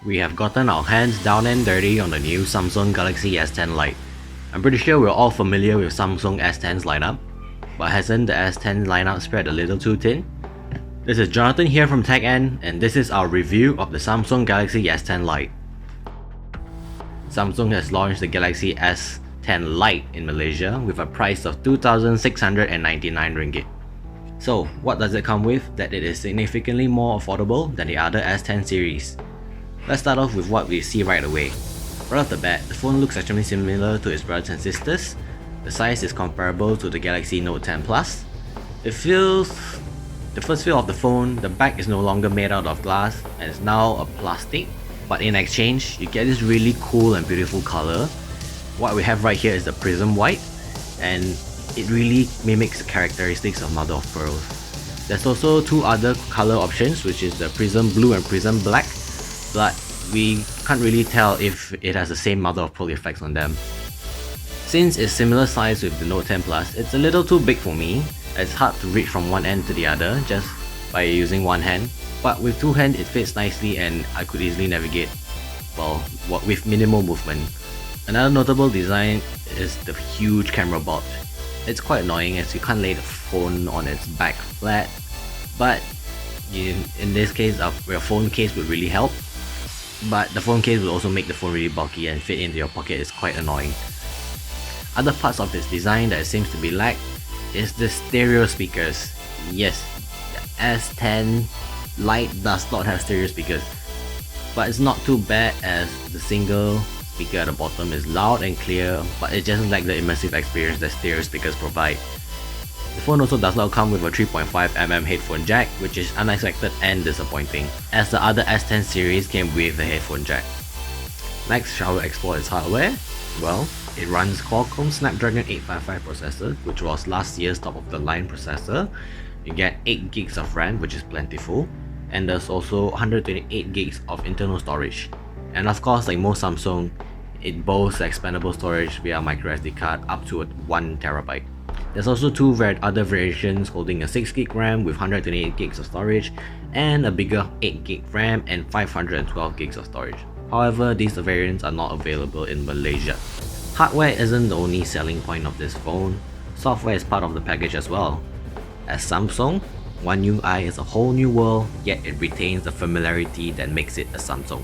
we have gotten our hands down and dirty on the new Samsung Galaxy S10 Lite. I'm pretty sure we're all familiar with Samsung S10's lineup, but hasn't the S10 lineup spread a little too thin? This is Jonathan here from techENT, and this is our review of the Samsung Galaxy S10 Lite. Samsung has launched the Galaxy S10 Lite in Malaysia with a price of 2,699 ringgit. So, what does it come with that it is significantly more affordable than the other S10 series? Let's start off with what we see right away. Right off the bat, the phone looks extremely similar to its brothers and sisters. The size is comparable to the Galaxy Note 10 Plus. The first feel of the phone, the back is no longer made out of glass and is now a plastic, but in exchange, you get this really cool and beautiful color. What we have right here is the Prism White, and it really mimics the characteristics of mother of pearl. There's also two other color options, which is the Prism Blue and Prism Black, but we can't really tell if it has the same mother of pearl effects on them. Since it's similar size with the Note 10 Plus, it's a little too big for me. It's hard to reach from one end to the other just by using one hand, but with two hands it fits nicely and I could easily navigate, well, with minimal movement. Another notable design is the huge camera bulge. It's quite annoying as you can't lay the phone on its back flat, but in this case your phone case would really help. But the phone case will also make the phone really bulky and fit into your pocket is quite annoying. Other parts of this design that seems to be lacked is the stereo speakers. Yes, the S10 Lite does not have stereo speakers, but it's not too bad as the single speaker at the bottom is loud and clear, but it just lacks the immersive experience that stereo speakers provide. The phone also does not come with a 3.5mm headphone jack, which is unexpected and disappointing, as the other S10 series came with a headphone jack. Next, shall we explore its hardware? Well, it runs Qualcomm Snapdragon 855 processor, which was last year's top-of-the-line processor. You get 8GB of RAM, which is plentiful, and there's also 128GB of internal storage. And of course, like most Samsung, it boasts expandable storage via microSD card up to 1TB. There's also two other variations holding a 6GB RAM with 128GB of storage and a bigger 8GB RAM and 512GB of storage. However, these variants are not available in Malaysia. Hardware isn't the only selling point of this phone, software is part of the package as well. As Samsung, One UI is a whole new world, yet it retains the familiarity that makes it a Samsung.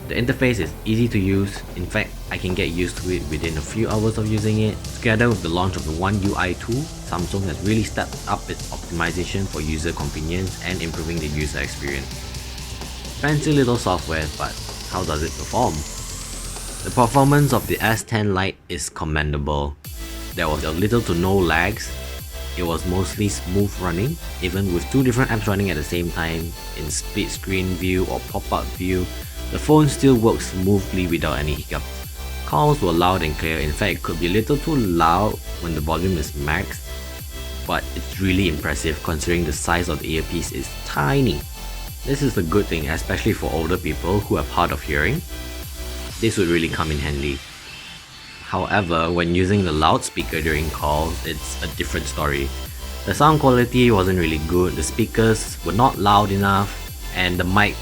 The interface is easy to use. In fact, I can get used to it within a few hours of using it. Together with the launch of the One UI tool, Samsung has really stepped up its optimization for user convenience and improving the user experience. Fancy little software, but how does it perform? The performance of the S10 Lite is commendable. There was a little to no lags. It was mostly smooth running, even with two different apps running at the same time in split screen view or pop-up view. The phone still works smoothly without any hiccups. Calls were loud and clear. In fact, it could be a little too loud when the volume is maxed, but it's really impressive considering the size of the earpiece is tiny. This is a good thing, especially for older people who have hard of hearing. This would really come in handy. However, when using the loudspeaker during calls, it's a different story. The sound quality wasn't really good, the speakers were not loud enough, and the mic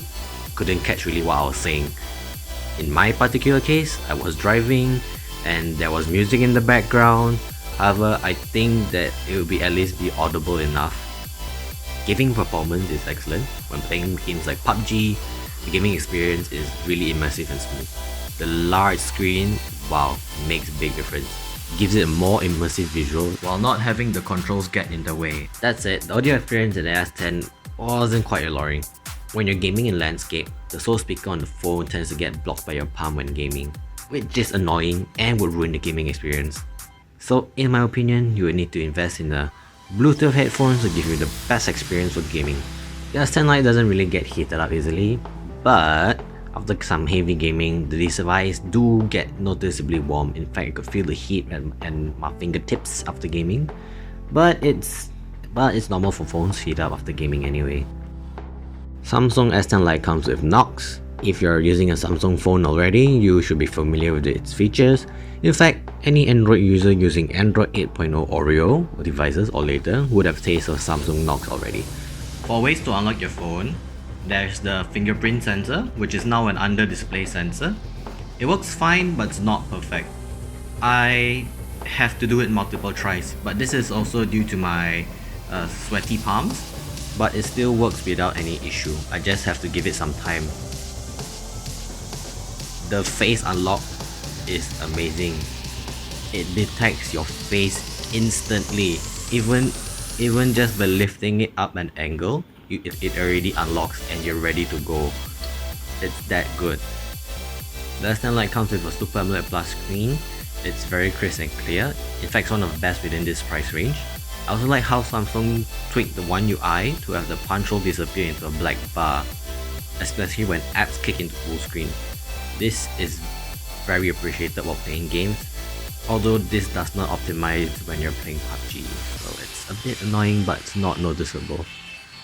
couldn't catch really what I was saying. In my particular case, I was driving and there was music in the background. However, I think that it will at least be audible enough. Gaming performance is excellent. When playing games like PUBG, the gaming experience is really immersive and smooth. The large screen, wow, makes a big difference. Gives it a more immersive visual while not having the controls get in the way. That's it, the audio experience in the S10 wasn't quite alluring. When you're gaming in landscape, the sole speaker on the phone tends to get blocked by your palm when gaming, which is annoying and would ruin the gaming experience. So in my opinion, you would need to invest in a Bluetooth headphones to give you the best experience with gaming. The S10 Lite doesn't really get heated up easily, but after some heavy gaming, the device do get noticeably warm. In fact, you could feel the heat and my fingertips after gaming. But it's normal for phones to heat up after gaming anyway. Samsung S10 Lite comes with Knox. If you're using a Samsung phone already, you should be familiar with its features. In fact, any Android user using Android 8.0 Oreo devices or later would have tasted of Samsung Knox already. For ways to unlock your phone, There's the fingerprint sensor, which is now an under display sensor. It works fine, but it's not perfect. I have to do it multiple tries, but this is also due to my sweaty palms, but it still works without any issue. I just have to give it some time. The face unlock is amazing. It detects your face instantly. Even just by lifting it up an angle, it already unlocks and you're ready to go. It's that good. The S10 Lite comes with a Super AMOLED Plus screen. It's very crisp and clear. In fact, it's one of the best within this price range. I also like how Samsung tweaked the One UI to have the punch hole disappear into a black bar, especially when apps kick into full screen. This is very appreciated while playing games, although this does not optimize when you're playing PUBG, so it's a bit annoying but it's not noticeable.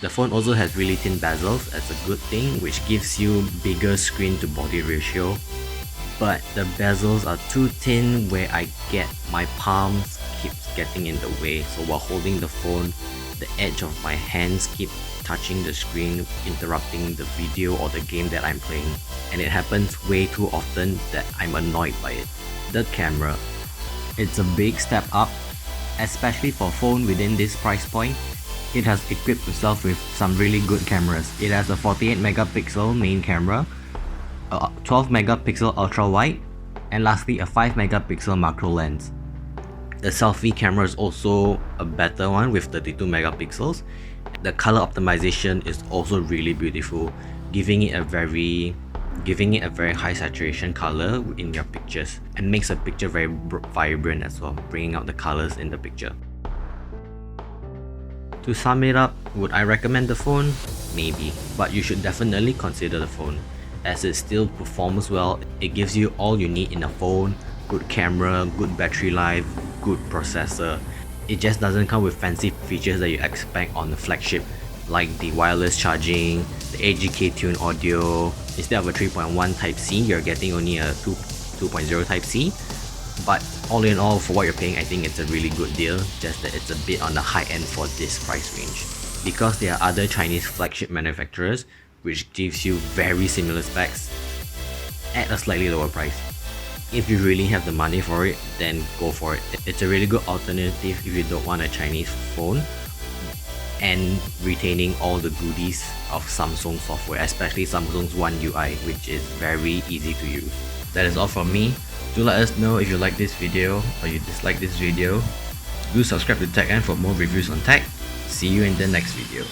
The phone also has really thin bezels, that's a good thing, which gives you bigger screen to body ratio. But the bezels are too thin where I get my palms keeps getting in the way, so while holding the phone, the edge of my hands keep touching the screen, interrupting the video or the game that I'm playing, and it happens way too often that I'm annoyed by it. The camera. It's a big step up, especially for a phone within this price point. It has equipped itself with some really good cameras. It has a 48 megapixel main camera, a 12 megapixel ultra wide, and lastly a 5 megapixel macro lens. The selfie camera is also a better one with 32 megapixels. The color optimization is also really beautiful, giving it a very high saturation color in your pictures, and makes a picture very vibrant as well, bringing out the colors in the picture. To sum it up, would I recommend the phone? Maybe, but you should definitely consider the phone, as it still performs well. It gives you all you need in a phone: good camera, good battery life, good processor. It just doesn't come with fancy features that you expect on the flagship, like the wireless charging, the AGK tune audio. Instead of a 3.1 Type-C, you're getting only a 2.0 Type-C. But all in all, for what you're paying, I think it's a really good deal, just that it's a bit on the high end for this price range. Because there are other Chinese flagship manufacturers which gives you very similar specs at a slightly lower price. If you really have the money for it, then go for it. It's a really good alternative if you don't want a Chinese phone and retaining all the goodies of Samsung software, especially Samsung's One UI, which is very easy to use. That is all from me. Do let us know if you like this video or you dislike this video. Do subscribe to techENT for more reviews on tech. See you in the next video.